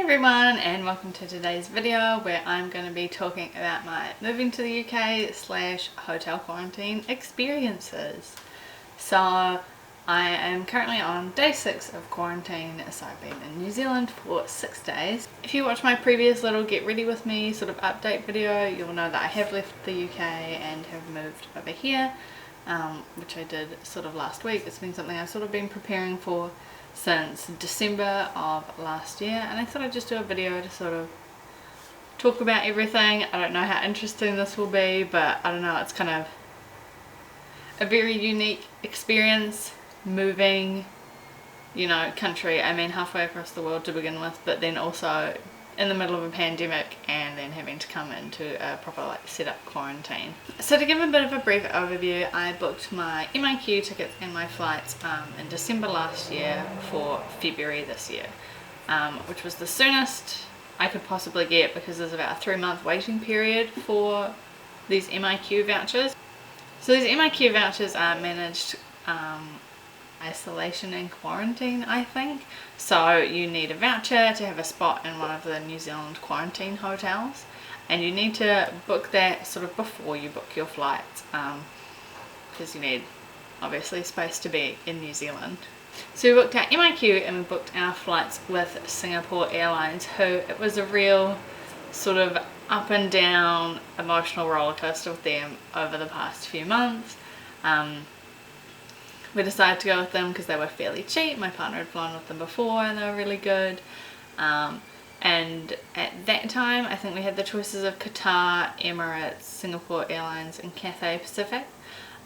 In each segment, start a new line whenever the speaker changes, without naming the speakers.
everyone, and welcome to today's video where I'm going to be talking about my moving to the UK / hotel quarantine experiences. So I am currently on day 6 of quarantine, so I've been in New Zealand for 6 days. If you watch my previous little get ready with me sort of update video, you'll know that I have left the UK and have moved over here, which I did sort of last week. It's been something I've sort of been preparing for since December of last year, and I thought I'd just do a video to sort of talk about everything. I don't know how interesting this will be, but I don't know, it's kind of a very unique experience moving, you know, country. I mean, halfway across the world to begin with, but then also in the middle of a pandemic and then having to come into a proper like set up quarantine. So to give a bit of a brief overview, I booked my MIQ tickets and my flights in December last year for February this year, which was the soonest I could possibly get because there's about a 3-month waiting period for these MIQ vouchers. So these MIQ vouchers are managed isolation and quarantine, I think. So you need a voucher to have a spot in one of the New Zealand quarantine hotels, and you need to book that sort of before you book your flights, because you need obviously space to be in New Zealand. So we booked our MIQ and we booked our flights with Singapore Airlines, who it was a real sort of up and down emotional roller coaster with them over the past few months. We decided to go with them because they were fairly cheap. My partner had flown with them before and they were really good. And at that time, I think we had the choices of Qatar, Emirates, Singapore Airlines and Cathay Pacific.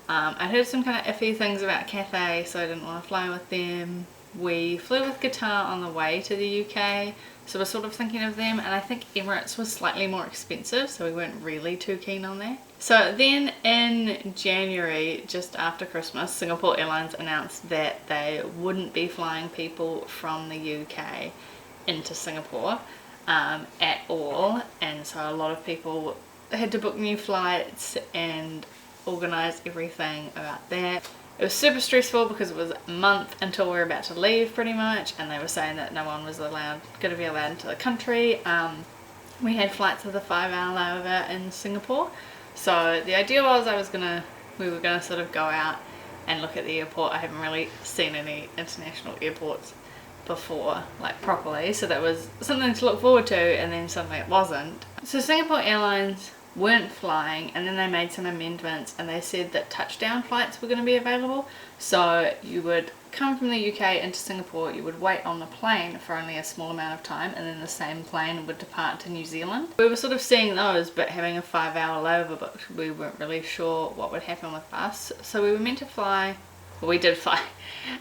I'd heard some kind of iffy things about Cathay, so I didn't want to fly with them. We flew with Qatar on the way to the UK, so we're sort of thinking of them, and I think Emirates was slightly more expensive, so we weren't really too keen on that. So then in January, just after Christmas, Singapore Airlines announced that they wouldn't be flying people from the UK into Singapore at all, and so a lot of people had to book new flights and organise everything about that. It was super stressful because it was a month until we were about to leave pretty much, and they were saying that no one was going to be allowed into the country. We had flights with a 5-hour layover in Singapore, so the idea was we were gonna sort of go out and look at the airport. I haven't really seen any international airports before, like properly, so that was something to look forward to, and then suddenly it wasn't. So Singapore Airlines weren't flying, and then they made some amendments and they said that touchdown flights were going to be available. So you would come from the UK into Singapore, you would wait on the plane for only a small amount of time, and then the same plane would depart to New Zealand. We were sort of seeing those, but having a 5-hour layover booked, we weren't really sure what would happen with us. So we were meant to fly, well, we did fly.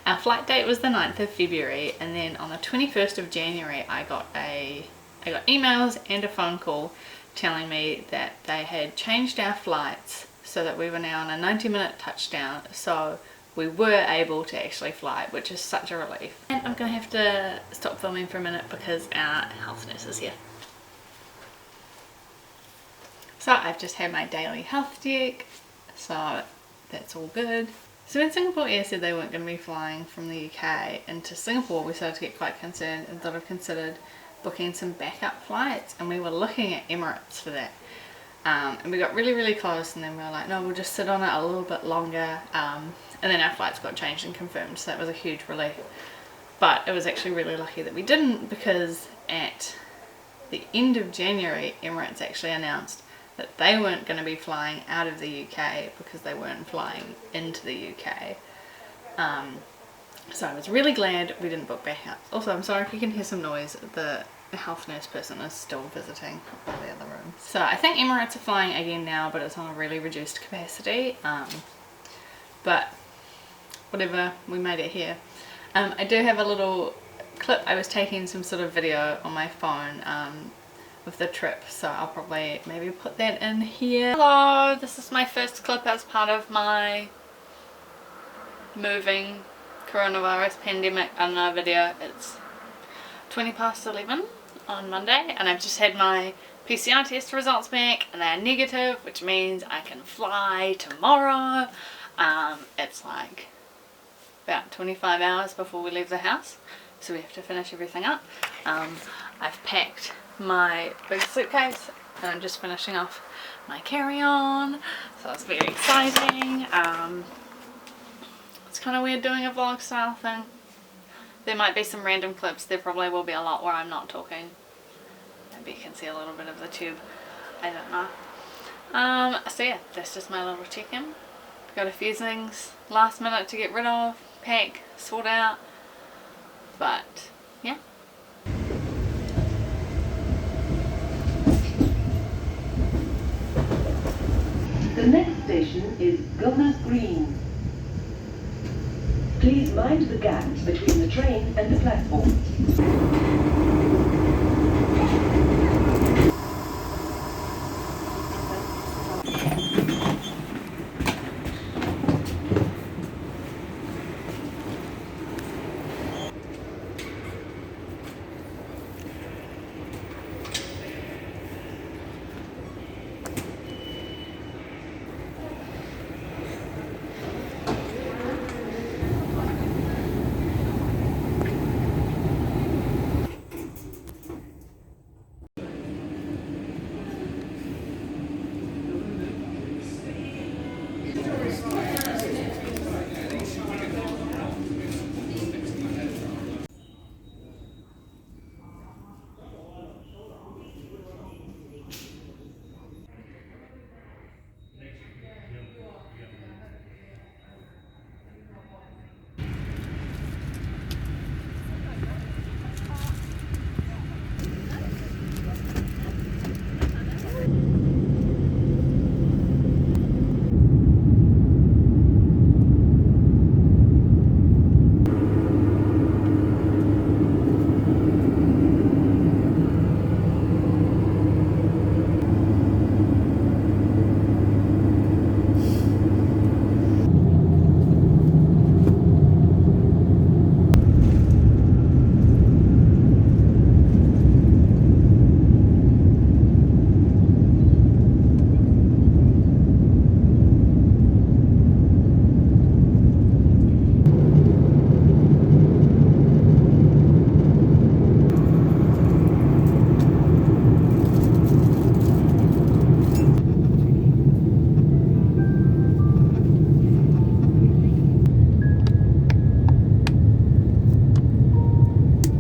Our flight date was the 9th of February, and then on the 21st of January I got emails and a phone call telling me that they had changed our flights so that we were now on a 90-minute touchdown, so we were able to actually fly, which is such a relief. And I'm gonna have to stop filming for a minute because our health nurse is here. So I've just had my daily health check, so that's all good. So when Singapore Air said they weren't going to be flying from the UK into Singapore, we started to get quite concerned and sort of considered booking some backup flights, and we were looking at Emirates for that. And we got really close, and then we were like, no, we'll just sit on it a little bit longer. And then our flights got changed and confirmed, so that was a huge relief. But it was actually really lucky that we didn't, because at the end of January, Emirates actually announced that they weren't going to be flying out of the UK because they weren't flying into the UK. So I was really glad we didn't book back out. Also, I'm sorry if you can hear some noise. The health nurse person is still visiting from the other room. So I think Emirates are flying again now, but it's on a really reduced capacity. But whatever, we made it here. I do have a little clip. I was taking some sort of video on my phone of the trip, so I'll probably maybe put that in here. Hello, this is my first clip as part of my moving coronavirus pandemic video. It's 11:20 on Monday, and I've just had my PCR test results back and they're negative, which means I can fly tomorrow. It's like about 25 hours before we leave the house, so we have to finish everything up. I've packed my big suitcase and I'm just finishing off my carry-on, so it's very exciting. It's kind of weird doing a vlog style thing. There might be some random clips, there probably will be a lot where I'm not talking. Maybe you can see a little bit of the tube, I don't know. So yeah, that's just my little check-in. Got a few things last minute to get rid of, pack, sort out, but yeah.
The next station is Governor's Green. Please mind the gap between the train and the platform.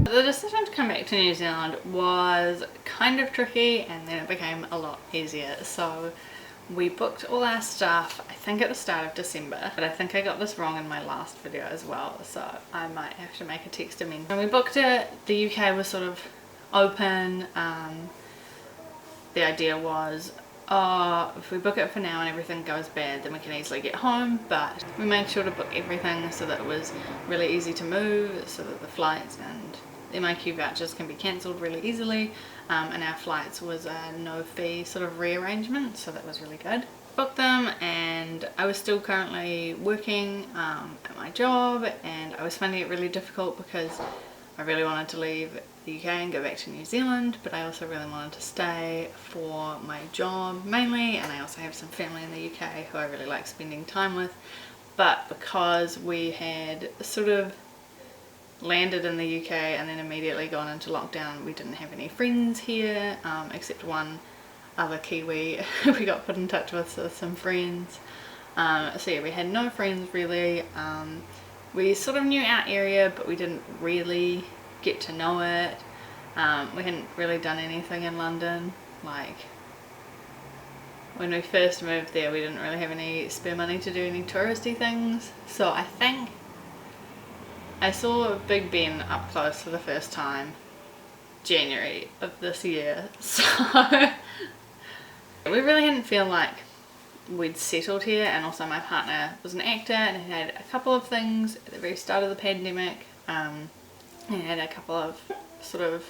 The decision to come back to New Zealand was kind of tricky, and then it became a lot easier. So we booked all our stuff, I think at the start of December, but I think I got this wrong in my last video as well, so I might have to make a text amendment. When we booked it, the UK was sort of open. The idea was, oh, if we book it for now and everything goes bad, then we can easily get home, but we made sure to book everything so that it was really easy to move, so that the flights and MIQ vouchers can be cancelled really easily, and our flights was a no fee sort of rearrangement, so that was really good. Booked them, and I was still currently working at my job, and I was finding it really difficult because I really wanted to leave the UK and go back to New Zealand, but I also really wanted to stay for my job mainly, and I also have some family in the UK who I really like spending time with. But because we had sort of landed in the UK and then immediately gone into lockdown, we didn't have any friends here, except one other Kiwi we got put in touch with, so some friends. So yeah, we had no friends really. We sort of knew our area, but we didn't really get to know it. We hadn't really done anything in London. Like, when we first moved there, we didn't really have any spare money to do any touristy things. So I think I saw Big Ben up close for the first time January of this year. So we really didn't feel like we'd settled here, and also my partner was an actor and he had a couple of things at the very start of the pandemic. He had a couple of sort of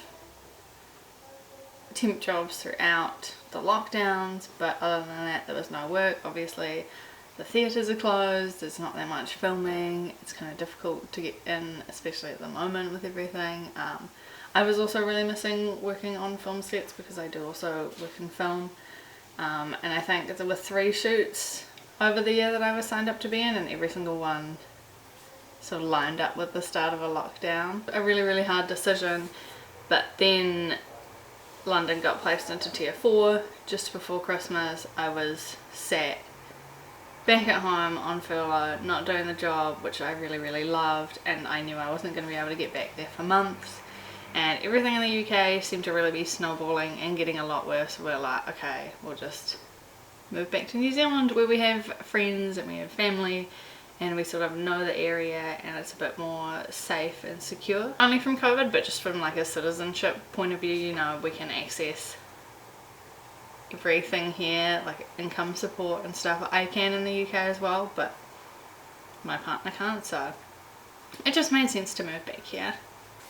temp jobs throughout the lockdowns, but other than that there was no work. Obviously the theatres are closed, there's not that much filming, it's kind of difficult to get in, especially at the moment with everything. I was also really missing working on film sets because I do also work in film. And I think there were 3 shoots over the year that I was signed up to be in, and every single one sort of lined up with the start of a lockdown. A really hard decision, But then London got placed into tier 4 just before Christmas. I was sat back at home on furlough, not doing the job, which I really loved, and I knew I wasn't going to be able to get back there for months, and everything in the UK seemed to really be snowballing and getting a lot worse. We're like, okay, we'll just move back to New Zealand where we have friends and we have family and we sort of know the area and it's a bit more safe and secure. Only from COVID, but just from like a citizenship point of view, you know, we can access everything here, like income support and stuff. I can in the UK as well, but my partner can't, so it just made sense to move back here.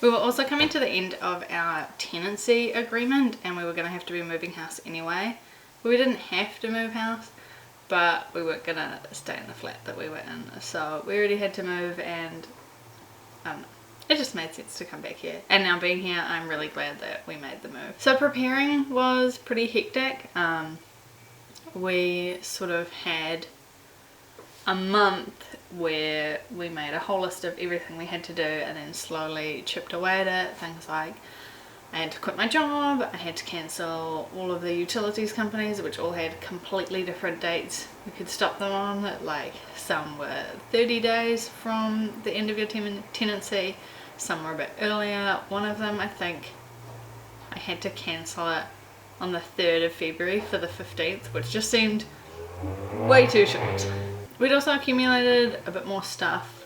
We were also coming to the end of our tenancy agreement and we were going to have to be moving house anyway. We didn't have to move house, but we weren't going to stay in the flat that we were in, so we already had to move, and I don't know, it just made sense to come back here. And now being here, I'm really glad that we made the move. So preparing was pretty hectic. We sort of had a month where we made a whole list of everything we had to do and then slowly chipped away at it. Things like I had to quit my job, I had to cancel all of the utilities companies, which all had completely different dates we could stop them on. Like some were 30 days from the end of your tenancy, some were a bit earlier. One of them, I think I had to cancel it on the 3rd of February for the 15th, which just seemed way too short. We'd also accumulated a bit more stuff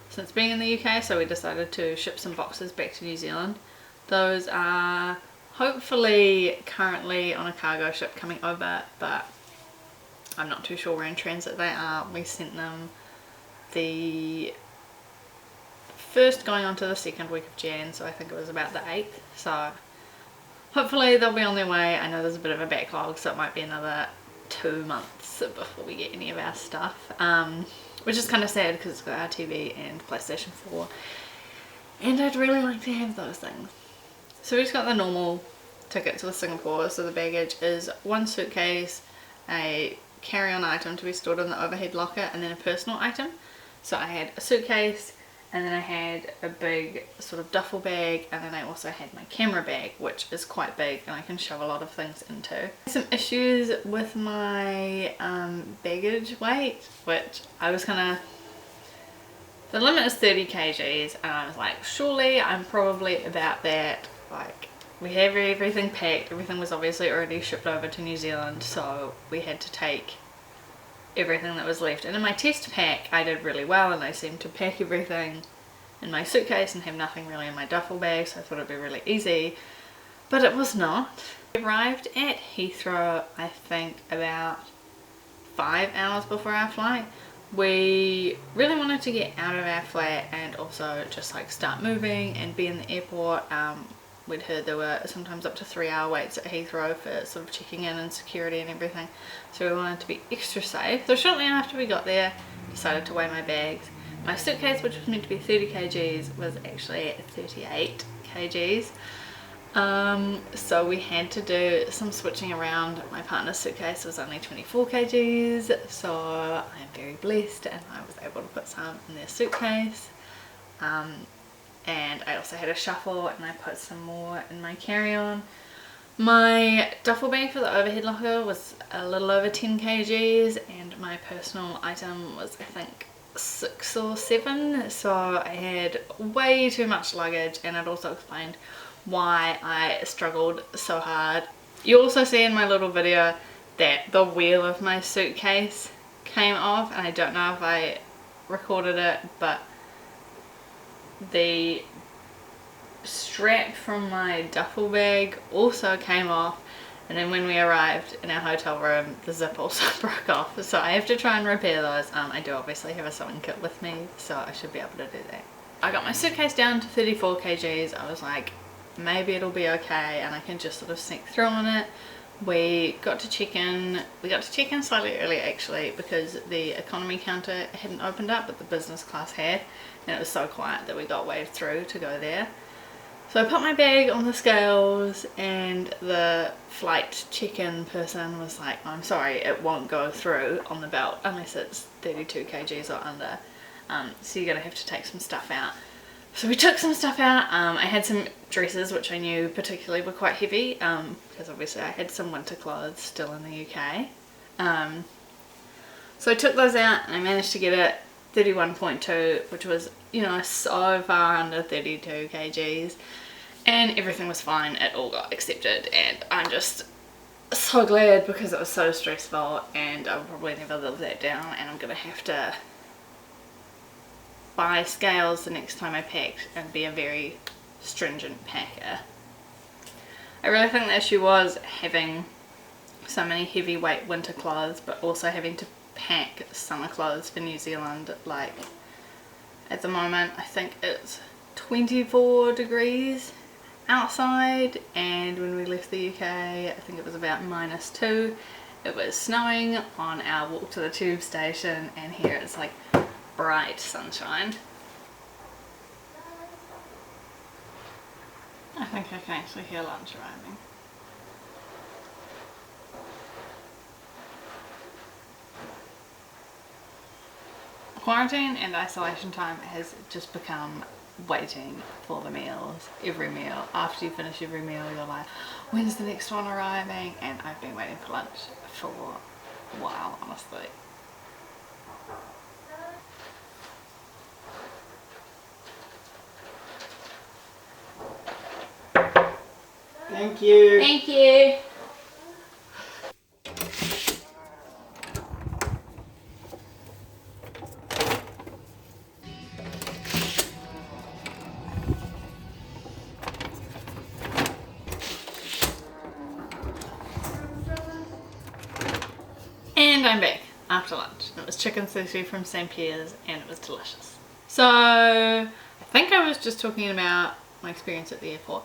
since being in the UK, so we decided to ship some boxes back to New Zealand. Those are hopefully currently on a cargo ship coming over, but I'm not too sure where in transit they are. We sent them the first going on to the 2nd week of Jan, so I think it was about the 8th. So hopefully they'll be on their way. I know there's a bit of a backlog, so it might be another 2 months before we get any of our stuff, which is kind of sad because it's got our TV and PlayStation 4, and I'd really like to have those things. So we just got the normal ticket to Singapore. So the baggage is 1 suitcase, a carry-on item to be stored in the overhead locker, and then a personal item. So I had a suitcase, and then I had a big sort of duffel bag, and then I also had my camera bag, which is quite big and I can shove a lot of things into. Some issues with my baggage weight, which I was kind of, the limit is 30 kgs, and I was like, surely I'm probably about that. Like, we have everything packed, everything was obviously already shipped over to New Zealand, so we had to take everything that was left. And in my test pack I did really well, and I seemed to pack everything in my suitcase and have nothing really in my duffel bag, so I thought it'd be really easy, but it was not. We arrived at Heathrow I think about 5 hours before our flight. We really wanted to get out of our flat and also just like start moving and be in the airport. We'd heard there were sometimes up to 3-hour waits at Heathrow for sort of checking in and security and everything, so we wanted to be extra safe. So shortly after we got there, decided to weigh my bags. My suitcase, which was meant to be 30 kgs, was actually 38 kgs. So we had to do some switching around. My partner's suitcase was only 24 kgs, so I'm very blessed and I was able to put some in their suitcase. And I also had a shuffle and I put some more in my carry-on. My duffel bag for the overhead locker was a little over 10 kgs and my personal item was I think 6 or 7, so I had way too much luggage, and it also explained why I struggled so hard. You also see in my little video that the wheel of my suitcase came off, and I don't know if I recorded it, but the strap from my duffel bag also came off, and then when we arrived in our hotel room the zip also broke off, so I have to try and repair those. I do obviously have a sewing kit with me, so I should be able to do that. I got my suitcase down to 34 kgs. I was like, maybe it'll be okay and I can just sort of sneak through on it. We got to check in slightly early actually, because the economy counter hadn't opened up but the business class had, and it was so quiet that we got waved through to go there. So I put my bag on the scales and the flight check-in person was like, I'm sorry, it won't go through on the belt unless it's 32 kgs or under, so you're gonna have to take some stuff out. So we took some stuff out. I had some dresses which I knew particularly were quite heavy, because obviously I had some winter clothes still in the UK. So I took those out and I managed to get it 31.2, which was, you know, so far under 32 kgs, and everything was fine. It all got accepted, and I'm just so glad because it was so stressful, and I'll probably never live that down, and I'm gonna have to buy scales the next time I pack and be a very stringent packer. I really think the issue was having so many heavyweight winter clothes, but also having to pack summer clothes for New Zealand. Like at the moment I think it's 24 degrees outside, and when we left the UK I think it was about -2. It was snowing on our walk to the tube station, and here it's like bright sunshine. I think I can actually hear lunch arriving. Quarantine and isolation time has just become waiting for the meals. Every meal, after you finish every meal, you're like, when's the next one arriving? And I've been waiting for lunch for a while, honestly.
Thank you.
Thank you. And I'm back after lunch. It was chicken sushi from St. Pierre's and it was delicious. So I think I was just talking about my experience at the airport.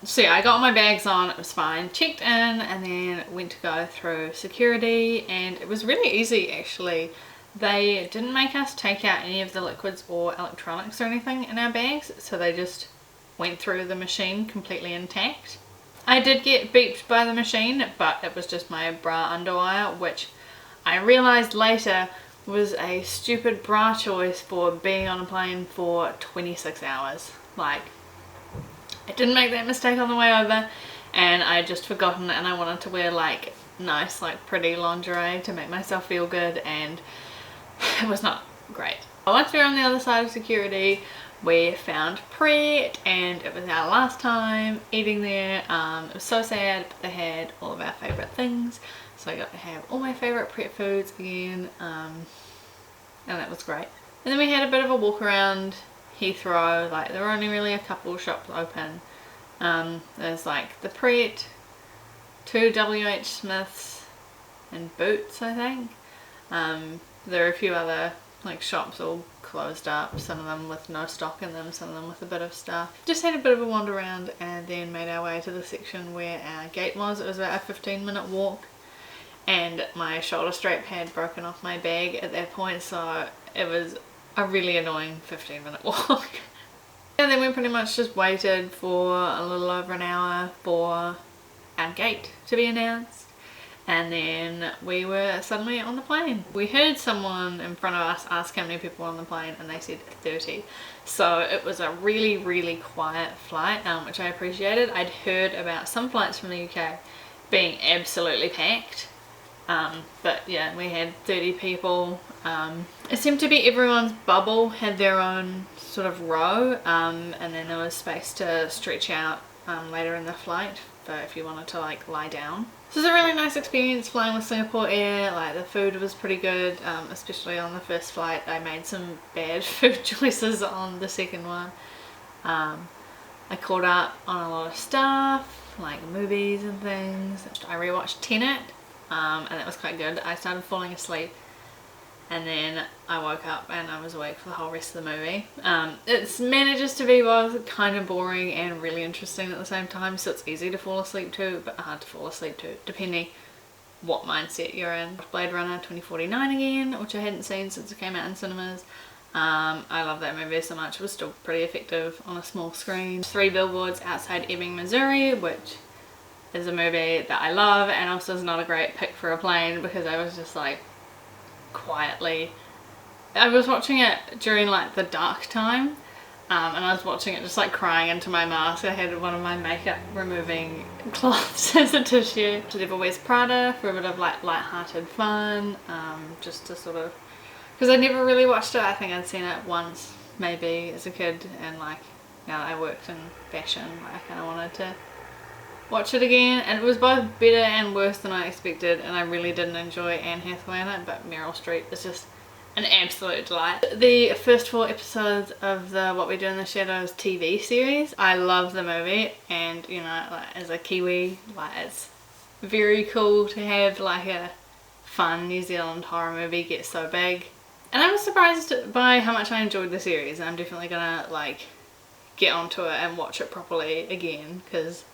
So yeah, I got my bags on, it was fine, checked in, and then went to go through security, and it was really easy actually. They didn't make us take out any of the liquids or electronics or anything in our bags, so they just went through the machine completely intact. I did get beeped by the machine, but it was just my bra underwire, which I realised later was a stupid bra choice for being on a plane for 26 hours. Like, I didn't make that mistake on the way over, and I had just forgotten, and I wanted to wear like nice, like pretty lingerie to make myself feel good, and it was not great. Once we were on the other side of security, we found Pret, and it was our last time eating there. It was so sad, but they had all of our favourite things, so I got to have all my favourite Pret foods again, and that was great. And then we had a bit of a walk around Heathrow. Like, there were only really a couple shops open. There's like the Pret, 2 WH Smiths, and Boots, I think. There are a few other like shops all closed up, some of them with no stock in them, some of them with a bit of stuff. Just had a bit of a wander around, and then made our way to the section where our gate was. It was about a 15-minute walk, and my shoulder strap had broken off my bag at that point, so it was a really annoying 15-minute walk. And then we pretty much just waited for a little over an hour for our gate to be announced, and then we were suddenly on the plane. We heard someone in front of us ask how many people were on the plane, and they said 30. So it was a really quiet flight, which I appreciated. I'd heard about some flights from the UK being absolutely packed, but yeah, we had 30 people. It seemed to be everyone's bubble had their own sort of row, and then there was space to stretch out later in the flight for if you wanted to like lie down. This was a really nice experience flying with Singapore Air. Like, the food was pretty good, especially on the first flight. I made some bad food choices on the second one. I caught up on a lot of stuff, like movies and things. I rewatched Tenet, and that was quite good. I started falling asleep, and then I woke up and I was awake for the whole rest of the movie. It manages to be both kind of boring and really interesting at the same time, so it's easy to fall asleep to, but hard to fall asleep to, depending what mindset you're in. Blade Runner 2049 again, which I hadn't seen since it came out in cinemas. I love that movie so much. It was still pretty effective on a small screen. 3 Billboards Outside Ebbing, Missouri, which is a movie that I love, and also is not a great pick for a plane because I was just like quietly, I was watching it during like the dark time, and I was watching it just like crying into my mask. I had one of my makeup removing cloths as a tissue. Devil Wears Prada for a bit of like light-hearted fun, just to sort of, because I never really watched it. I think I'd seen it once maybe as a kid, and like now that I worked in fashion, I kind of wanted to watch it again. And it was both better and worse than I expected, and I really didn't enjoy Anne Hathaway in it, but Meryl Streep is just an absolute delight. The first 4 episodes of the What We Do in the Shadows TV series, I love the movie, and you know, like, as a Kiwi, like it's very cool to have like a fun New Zealand horror movie get so big. And I was surprised by how much I enjoyed the series, and I'm definitely gonna like get onto it and watch it properly again, because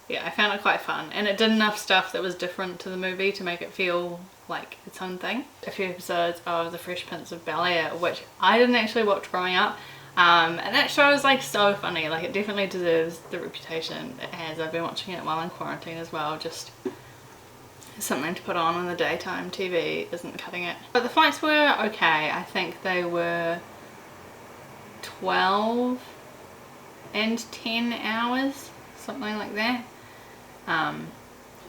yeah, I found it quite fun, and it did enough stuff that was different to the movie to make it feel like its own thing. A few episodes of The Fresh Prince of Bel-Air, which I didn't actually watch growing up, and that show is like so funny. Like it definitely deserves the reputation it has. I've been watching it while in quarantine as well, just something to put on when the daytime TV isn't cutting it. But the fights were okay. I think they were 12 and 10 hours, something like that.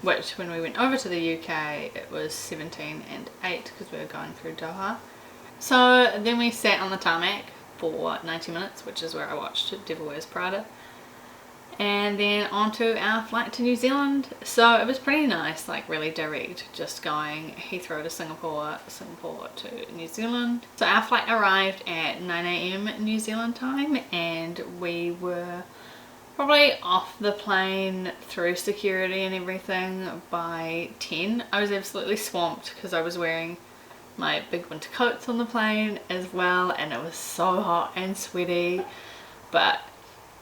Which when we went over to the UK it was 17 and 8 because we were going through Doha. So then we sat on the tarmac for 90 minutes, which is where I watched Devil Wears Prada, and then onto our flight to New Zealand. So it was pretty nice, like really direct, just going Heathrow to Singapore, Singapore to New Zealand. So our flight arrived at 9 AM New Zealand time, and we were probably off the plane through security and everything by 10. I was absolutely swamped because I was wearing my big winter coats on the plane as well, and it was so hot and sweaty, but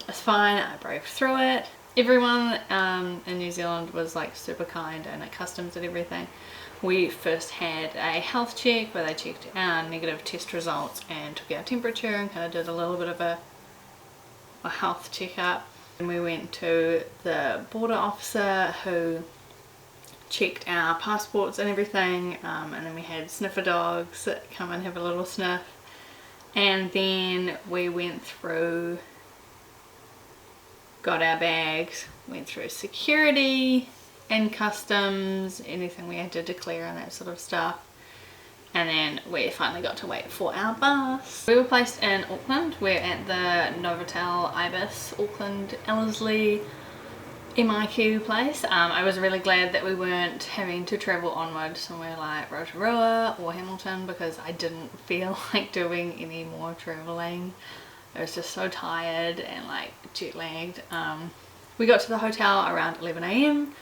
it's fine. I braved through it. Everyone in New Zealand was like super kind, and at customs and everything. We first had a health check where they checked our negative test results and took our temperature and kind of did a little bit of a health checkup. And we went to the border officer who checked our passports and everything, and then we had sniffer dogs that come and have a little sniff, and then we went through, got our bags, went through security and customs, anything we had to declare and that sort of stuff, and then we finally got to wait for our bus. We were placed in Auckland. We're at the Novotel Ibis Auckland Ellerslie MIQ place. I was really glad that we weren't having to travel onward somewhere like Rotorua or Hamilton, because I didn't feel like doing any more travelling. I was just so tired and like jet lagged. We got to the hotel around 11 AM,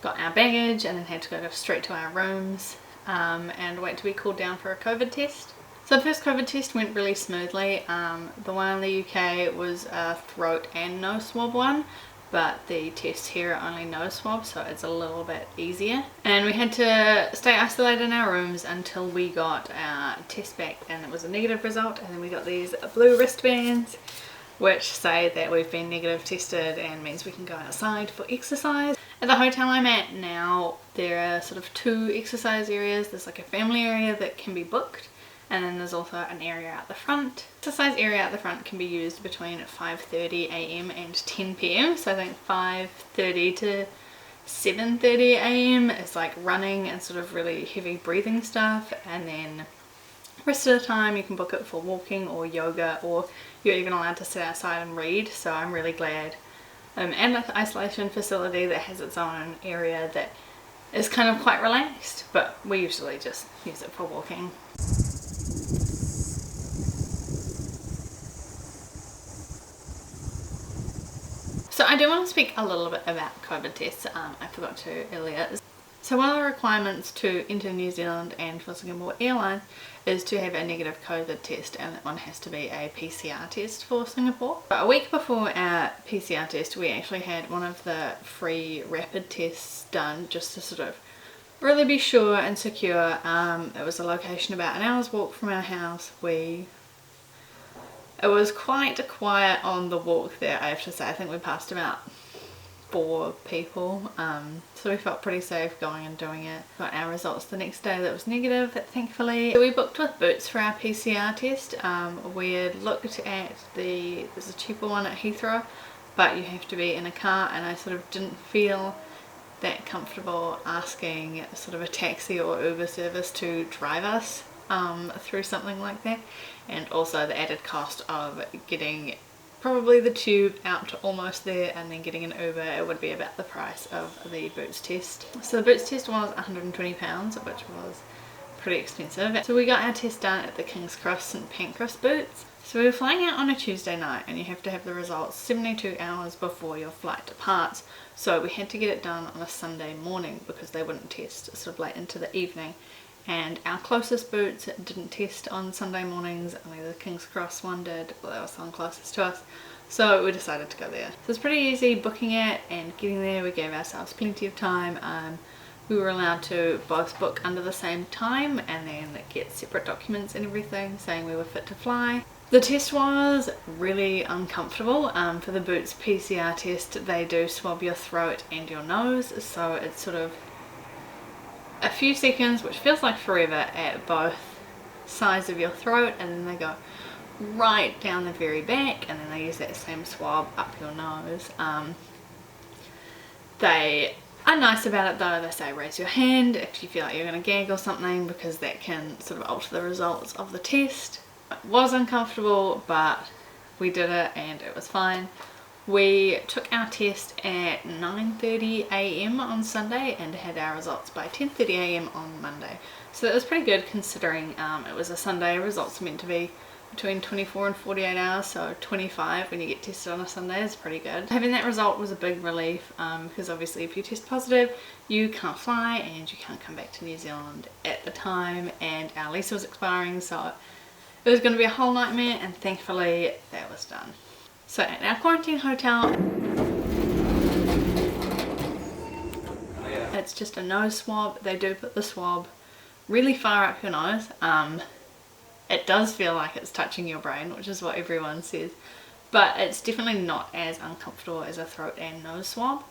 got our baggage, and then had to go straight to our rooms and wait to be called down for a COVID test. So the first COVID test went really smoothly. The one in the UK was a throat and nose swab one, but the tests here are only nose swab, so it's a little bit easier. And we had to stay isolated in our rooms until we got our test back and it was a negative result, and then we got these blue wristbands which say that we've been negative tested and means we can go outside for exercise. At the hotel I'm at now, there are sort of 2 exercise areas. There's like a family area that can be booked, and then there's also an area at the front. Exercise area at the front can be used between 5:30 AM and 10 PM. So I think 5:30 to 7:30 AM is like running and sort of really heavy breathing stuff, and then the rest of the time you can book it for walking or yoga, or you're even allowed to sit outside and read. So I'm really glad. And an isolation facility that has its own area that is kind of quite relaxed, but we usually just use it for walking. So I do want to speak a little bit about COVID tests. I forgot to earlier. So one of the requirements to enter New Zealand and for Singapore Airlines is to have a negative COVID test, and that one has to be a PCR test for Singapore. But a week before our PCR test, we actually had one of the free rapid tests done just to sort of really be sure and secure. It was a location about an hour's walk from our house. It was quite quiet on the walk there, I have to say. I think we passed about 4 people, so we felt pretty safe going and doing it. Got our results the next day that was negative, thankfully. So we booked with Boots for our PCR test. We had looked at there's a cheaper one at Heathrow, but you have to be in a car, and I sort of didn't feel that comfortable asking sort of a taxi or Uber service to drive us through something like that, and also the added cost of getting probably the tube out to almost there and then getting an Uber. It would be about the price of the Boots test. So the Boots test was £120, which was pretty expensive. So we got our test done at the King's Cross St Pancras Boots. So we were flying out on a Tuesday night, and you have to have the results 72 hours before your flight departs. So we had to get it done on a Sunday morning because they wouldn't test sort of late into the evening. And our closest Boots didn't test on Sunday mornings, only the King's Cross one did, but that was the one closest to us. So we decided to go there. So it's pretty easy booking it and getting there. We gave ourselves plenty of time. We were allowed to both book under the same time and then get separate documents and everything saying we were fit to fly. The test was really uncomfortable. For the Boots PCR test, they do swab your throat and your nose, so it's sort of a few seconds, which feels like forever, at both sides of your throat, and then they go right down the very back, and then they use that same swab up your nose. They are nice about it though. They say raise your hand if you feel like you're going to gag or something, because that can sort of alter the results of the test. It was uncomfortable, but we did it and it was fine. We took our test at 9:30 a.m. on Sunday and had our results by 10:30 a.m. on Monday. So that was pretty good considering it was a Sunday. Results are meant to be between 24 and 48 hours, so 25 when you get tested on a Sunday is pretty good. Having that result was a big relief, because obviously if you test positive you can't fly and you can't come back to New Zealand at the time, and our lease was expiring, so it was going to be a whole nightmare, and thankfully that was done. So at our quarantine hotel, it's just a nose swab. They do put the swab really far up your nose. It does feel like it's touching your brain, which is what everyone says, but it's definitely not as uncomfortable as a throat and nose swab.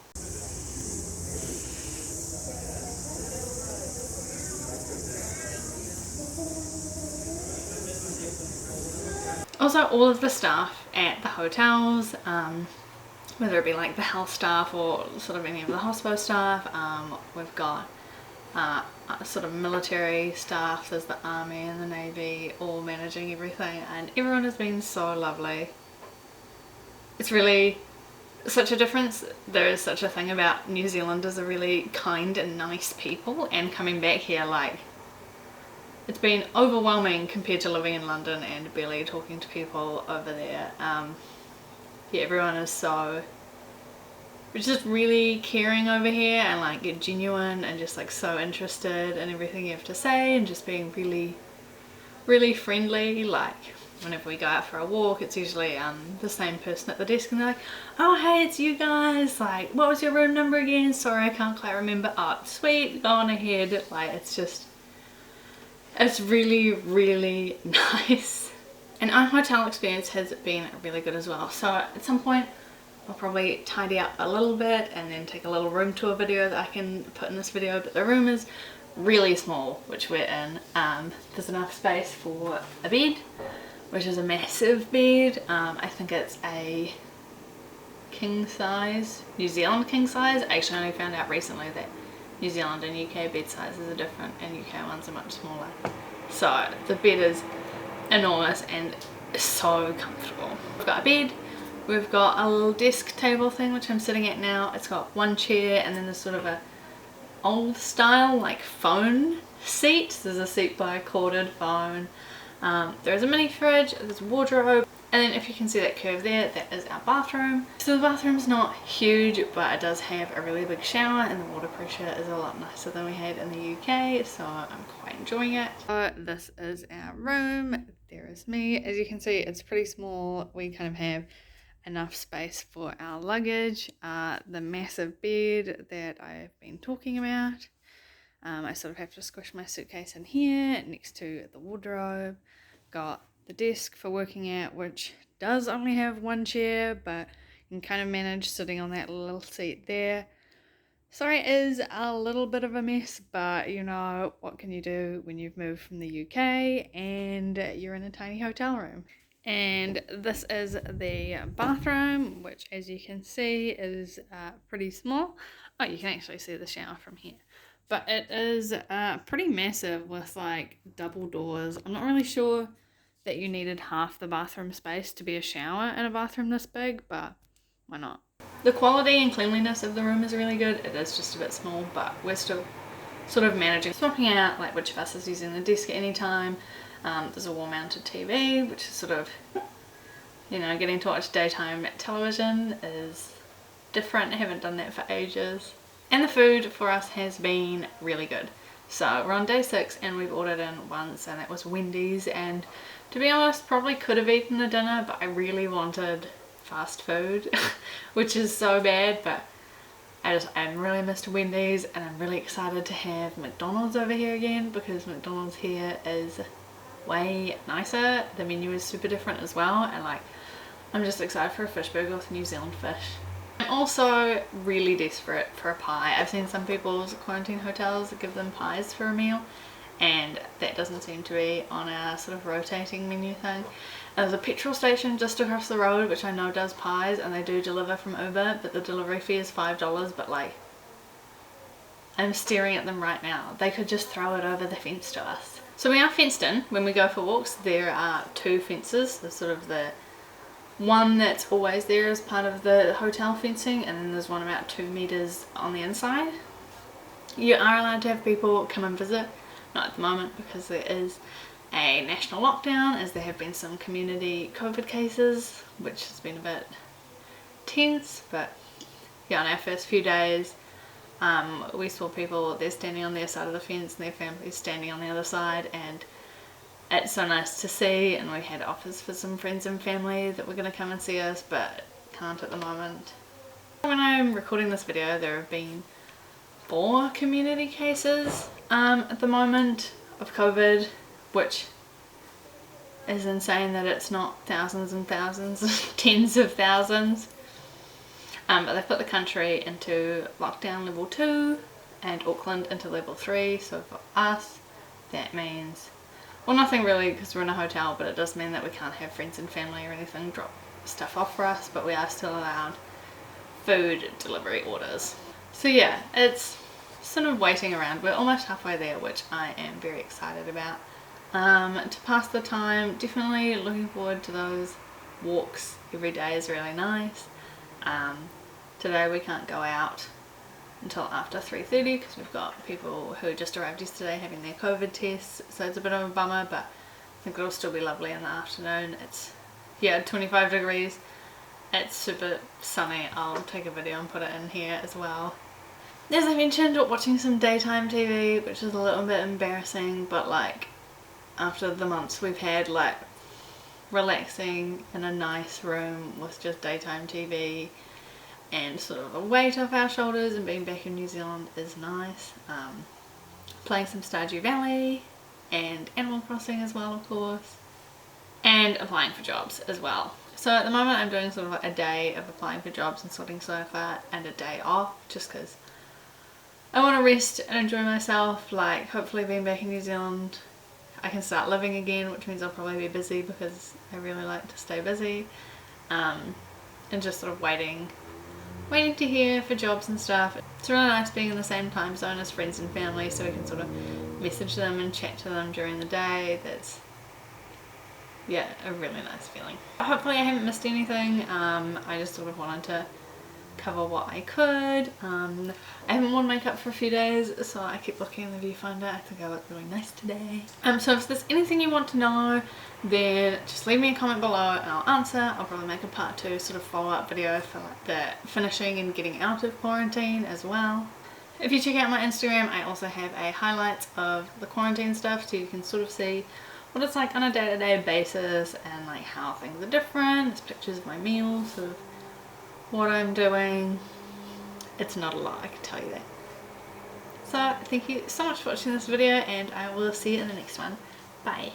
Also, all of the staff at the hotels, whether it be like the health staff or sort of any of the hospital staff, we've got sort of military staff, there's the army and the navy all managing everything, and everyone has been so lovely. It's really such a difference. There is such a thing about New Zealanders are really kind and nice people, and coming back here, like, it's been overwhelming compared to living in London and barely talking to people over there. Yeah, everyone is so just really caring over here, and like genuine and just like so interested in everything you have to say, and just being really friendly. Like whenever we go out for a walk, it's usually the same person at the desk, and they're like, oh hey, it's you guys, like what was your room number again? Sorry, I can't quite remember. Oh sweet, go on ahead. Like it's really nice. And our hotel experience has been really good as well. So at some point I'll probably tidy up a little bit and then take a little room tour video that I can put in this video, but the room is really small, which we're in. There's enough space for a bed, which is a massive bed. I think it's a king size, New Zealand king size. I actually only found out recently that New Zealand and UK bed sizes are different, and UK ones are much smaller. So the bed is enormous and so comfortable. We've got a bed, we've got a little desk table thing which I'm sitting at now. It's got one chair, and then there's sort of a old style like phone seat. There's a seat by a corded phone. There's a mini fridge, there's a wardrobe, and then if you can see that curve there, that is our bathroom. So the bathroom's not huge, but it does have a really big shower, and the water pressure is a lot nicer than we had in the UK, so I'm quite enjoying it. So this is our room. There is me. As you can see, it's pretty small. We kind of have enough space for our luggage. The massive bed that I've been talking about. I sort of have to squish my suitcase in here next to the wardrobe. Got the desk for working at, which does only have one chair, but You can kind of manage sitting on that little seat there. Sorry, it is a little bit of a mess, but you know, what can you do when you've moved from the UK and you're in a tiny hotel room? And this is the bathroom, which as you can see is pretty small. Oh, you can actually see the shower from here. But it is pretty massive with like double doors. I'm not really sure that you needed half the bathroom space to be a shower in a bathroom this big, but why not? The quality and cleanliness of the room is really good. It is just a bit small, but we're still sort of managing, swapping out like which of us is using the desk at any time. There's a wall mounted TV, which is sort of, you know, getting to watch daytime television is different. I haven't done that for ages. And the food for us has been really good. So we're on day 6 and we've ordered in once, and it was Wendy's, and to be honest probably could have eaten a dinner, but I really wanted fast food which is so bad, but I really missed Wendy's, and I'm really excited to have McDonald's over here again because McDonald's here is way nicer. The menu is super different as well, and like I'm just excited for a fish burger with New Zealand fish. I'm also really desperate for a pie. I've seen some people's quarantine hotels give them pies for a meal, and that doesn't seem to be on our sort of rotating menu thing. There's a petrol station just across the road which I know does pies, and they do deliver from Uber, but the delivery fee is $5, but like I'm staring at them right now. They could just throw it over the fence to us. So we are fenced in when we go for walks. There are 2 fences. There's sort of the one that's always there as part of the hotel fencing, and then there's one about 2 meters on the inside. You are allowed to have people come and visit. Not at the moment because there is a national lockdown, as there have been some community COVID cases, which has been a bit tense. But yeah, on our first few days we saw people, they're standing on their side of the fence and their families standing on the other side, and it's so nice to see. And we had offers for some friends and family that were going to come and see us, but can't at the moment. When I'm recording this video there have been 4 community cases at the moment of COVID, which is insane that it's not thousands and thousands, tens of thousands. But they've put the country into lockdown level 2 and Auckland into level 3. So for us that means, well, nothing really because we're in a hotel, but it does mean that we can't have friends and family or anything drop stuff off for us, but we are still allowed food delivery orders. So yeah, it's sort of waiting around. We're almost halfway there, which I am very excited about. To pass the time, definitely looking forward to those walks. Every day is really nice. Today we can't go out until after 3:30 because we've got people who just arrived yesterday having their COVID tests, so it's a bit of a bummer, but I think it'll still be lovely in the afternoon. It's, yeah, 25 degrees. It's super sunny. I'll take a video and put it in here as well. As I mentioned, watching some daytime TV, which is a little bit embarrassing, but like after the months we've had, like relaxing in a nice room with just daytime TV and sort of a weight off our shoulders and being back in New Zealand is nice. Playing some Stardew Valley and Animal Crossing as well, of course, and applying for jobs as well. So at the moment I'm doing sort of a day of applying for jobs and sorting sofa and a day off, just because I want to rest and enjoy myself. Like, hopefully being back in New Zealand I can start living again, which means I'll probably be busy because I really like to stay busy, and just sort of waiting to hear for jobs and stuff. It's really nice being in the same time zone as friends and family, so we can sort of message them and chat to them during the day. That's, yeah, a really nice feeling. Hopefully I haven't missed anything. I just sort of wanted to cover what I could. I haven't worn makeup for a few days, so I keep looking in the viewfinder. I think I look really nice today. So if there's anything you want to know, then just leave me a comment below and I'll answer. I'll probably make a part 2 sort of follow-up video for like the finishing and getting out of quarantine as well. If you check out my Instagram, I also have a highlights of the quarantine stuff, so you can sort of see what it's like on a day-to-day basis and like how things are different. There's pictures of my meals, sort of what I'm doing. It's not a lot, I can tell you that. So thank you so much for watching this video, and I will see you in the next one. Bye.